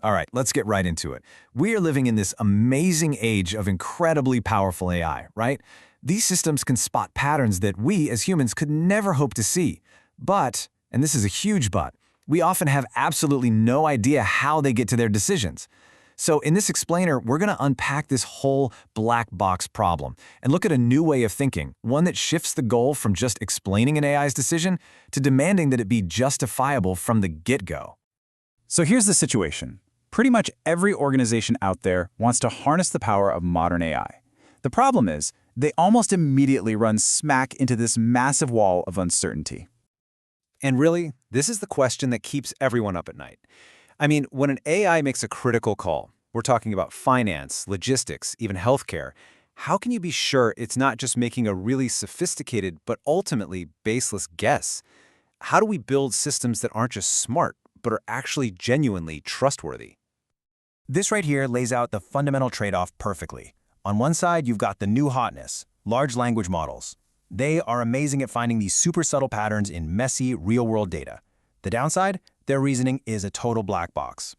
All right, let's get right into it. We are living in this amazing age of incredibly powerful AI, right? These systems can spot patterns that we as humans could never hope to see. But, and this is a huge but, we often have absolutely no idea how they get to their decisions. So in this explainer, we're going to unpack this whole black box problem and look at a new way of thinking, one that shifts the goal from just explaining an AI's decision to demanding that it be justifiable from the get-go. So here's the situation. Pretty much every organization out there wants to harness the power of modern AI. The problem is, they almost immediately run smack into this massive wall of uncertainty. And really, this is the question that keeps everyone up at night. I mean, when an AI makes a critical call, we're talking about finance, logistics, even healthcare, how can you be sure it's not just making a really sophisticated but ultimately baseless guess? How do we build systems that aren't just smart, but are actually genuinely trustworthy? This right here lays out the fundamental trade-off perfectly. On one side, you've got the new hotness, large language models. They are amazing at finding these super subtle patterns in messy, real-world data. The downside? Their reasoning is a total black box.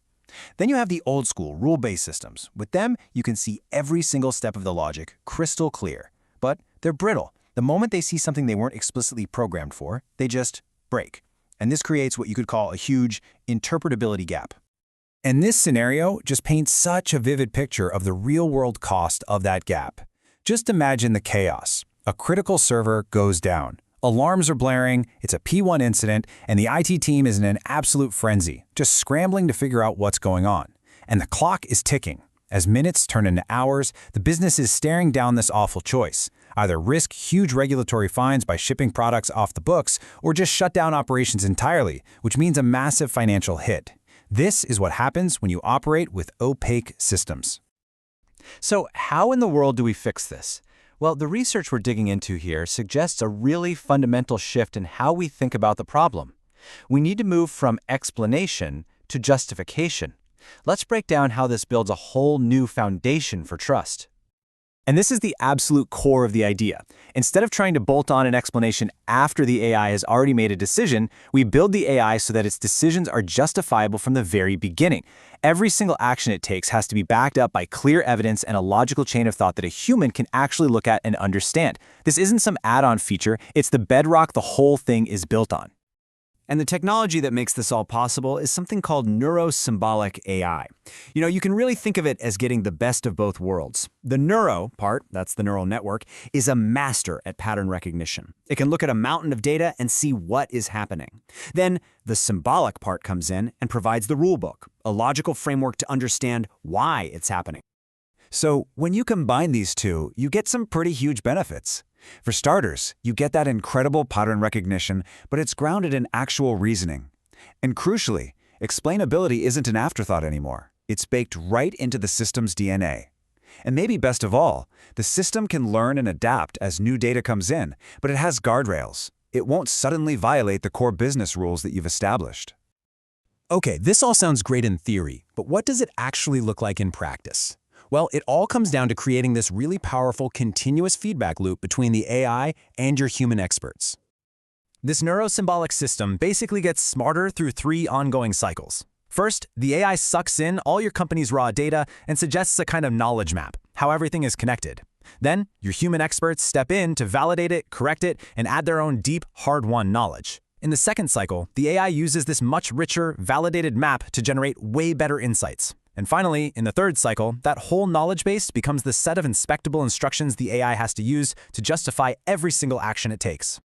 Then you have the old-school, rule-based systems. With them, you can see every single step of the logic crystal clear. But they're brittle. The moment they see something they weren't explicitly programmed for, they just break. And this creates what you could call a huge interpretability gap. And this scenario just paints such a vivid picture of the real-world cost of that gap. Just imagine the chaos. A critical server goes down. Alarms are blaring, it's a P1 incident, and the IT team is in an absolute frenzy, just scrambling to figure out what's going on. And the clock is ticking. As minutes turn into hours, the business is staring down this awful choice. Either risk huge regulatory fines by shipping products off the books, or just shut down operations entirely, which means a massive financial hit. This is what happens when you operate with opaque systems. So how in the world do we fix this? Well, the research we're digging into here suggests a really fundamental shift in how we think about the problem. We need to move from explanation to justification. Let's break down how this builds a whole new foundation for trust. And this is the absolute core of the idea. Instead of trying to bolt on an explanation after the AI has already made a decision, we build the AI so that its decisions are justifiable from the very beginning. Every single action it takes has to be backed up by clear evidence and a logical chain of thought that a human can actually look at and understand. This isn't some add-on feature, it's the bedrock the whole thing is built on. And the technology that makes this all possible is something called Neuro-Symbolic AI. You can really think of it as getting the best of both worlds. The neuro part, that's the neural network, is a master at pattern recognition. It can look at a mountain of data and see what is happening. Then the symbolic part comes in and provides the rulebook, a logical framework to understand why it's happening. So when you combine these two, you get some pretty huge benefits. For starters, you get that incredible pattern recognition, but it's grounded in actual reasoning. And crucially, explainability isn't an afterthought anymore. It's baked right into the system's DNA. And maybe best of all, the system can learn and adapt as new data comes in, but it has guardrails. It won't suddenly violate the core business rules that you've established. Okay, this all sounds great in theory, but what does it actually look like in practice? Well, it all comes down to creating this really powerful continuous feedback loop between the AI and your human experts. This neuro-symbolic system basically gets smarter through 3 ongoing cycles. First, the AI sucks in all your company's raw data and suggests a kind of knowledge map, how everything is connected. Then, your human experts step in to validate it, correct it, and add their own deep, hard-won knowledge. In the second cycle, the AI uses this much richer, validated map to generate way better insights. And finally, in the third cycle, that whole knowledge base becomes the set of inspectable instructions the AI has to use to justify every single action it takes.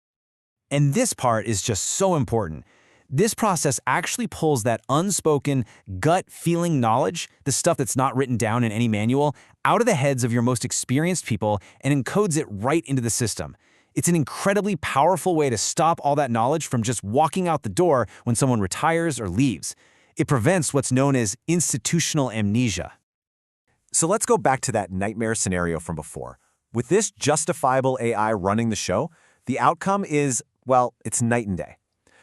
And this part is just so important. This process actually pulls that unspoken, gut-feeling knowledge, the stuff that's not written down in any manual, out of the heads of your most experienced people and encodes it right into the system. It's an incredibly powerful way to stop all that knowledge from just walking out the door when someone retires or leaves. It prevents what's known as institutional amnesia. So let's go back to that nightmare scenario from before. With this justifiable AI running the show, the outcome is, well, it's night and day.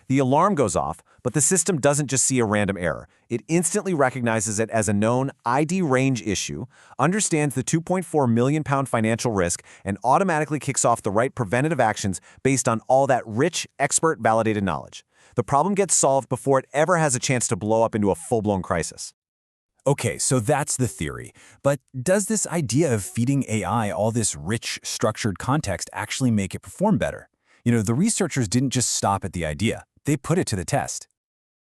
The alarm goes off, but the system doesn't just see a random error. It instantly recognizes it as a known ID range issue, understands the 2.4 million pound financial risk, and automatically kicks off the right preventative actions based on all that rich, expert, validated knowledge. The problem gets solved before it ever has a chance to blow up into a full-blown crisis. Okay, so that's the theory. But does this idea of feeding AI all this rich, structured context actually make it perform better? The researchers didn't just stop at the idea. They put it to the test.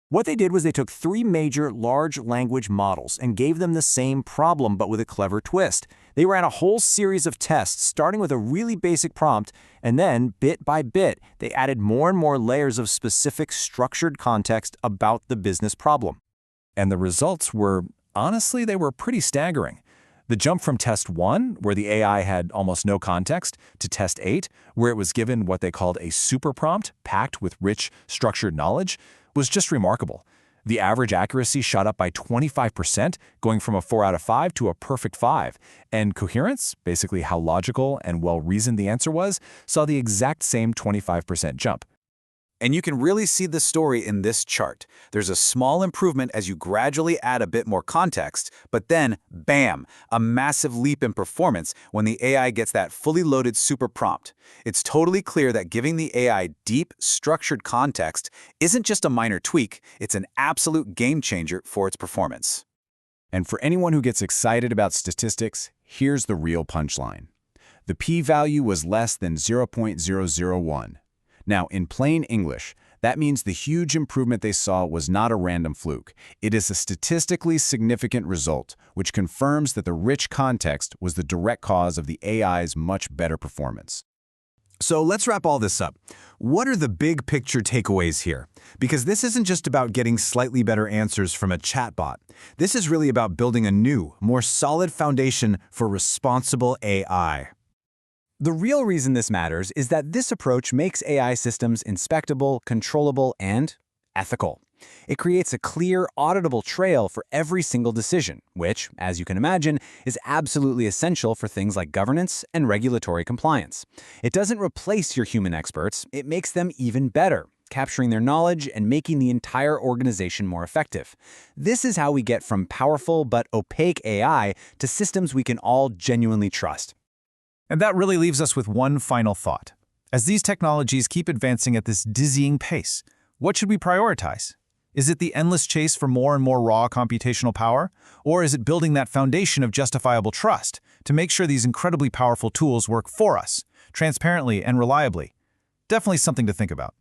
What they did was they took 3 major large language models and gave them the same problem but with a clever twist. They ran a whole series of tests, starting with a really basic prompt, and then, bit by bit, they added more and more layers of specific structured context about the business problem. And the results were, honestly, they were pretty staggering. The jump from test 1, where the AI had almost no context, to test 8, where it was given what they called a super prompt packed with rich, structured knowledge, was just remarkable. The average accuracy shot up by 25%, going from a 4 out of 5 to a perfect 5. And coherence, basically how logical and well-reasoned the answer was, saw the exact same 25% jump. And you can really see the story in this chart. There's a small improvement as you gradually add a bit more context, but then, bam, a massive leap in performance when the AI gets that fully loaded super prompt. It's totally clear that giving the AI deep, structured context isn't just a minor tweak, it's an absolute game changer for its performance. And for anyone who gets excited about statistics, here's the real punchline. The p-value was less than 0.001. Now, in plain English, that means the huge improvement they saw was not a random fluke. It is a statistically significant result, which confirms that the rich context was the direct cause of the AI's much better performance. So let's wrap all this up. What are the big picture takeaways here? Because this isn't just about getting slightly better answers from a chatbot. This is really about building a new, more solid foundation for responsible AI. The real reason this matters is that this approach makes AI systems inspectable, controllable, and ethical. It creates a clear, auditable trail for every single decision, which, as you can imagine, is absolutely essential for things like governance and regulatory compliance. It doesn't replace your human experts, it makes them even better, capturing their knowledge and making the entire organization more effective. This is how we get from powerful but opaque AI to systems we can all genuinely trust. And that really leaves us with one final thought. As these technologies keep advancing at this dizzying pace, what should we prioritize? Is it the endless chase for more and more raw computational power? Or is it building that foundation of justifiable trust to make sure these incredibly powerful tools work for us, transparently and reliably? Definitely something to think about.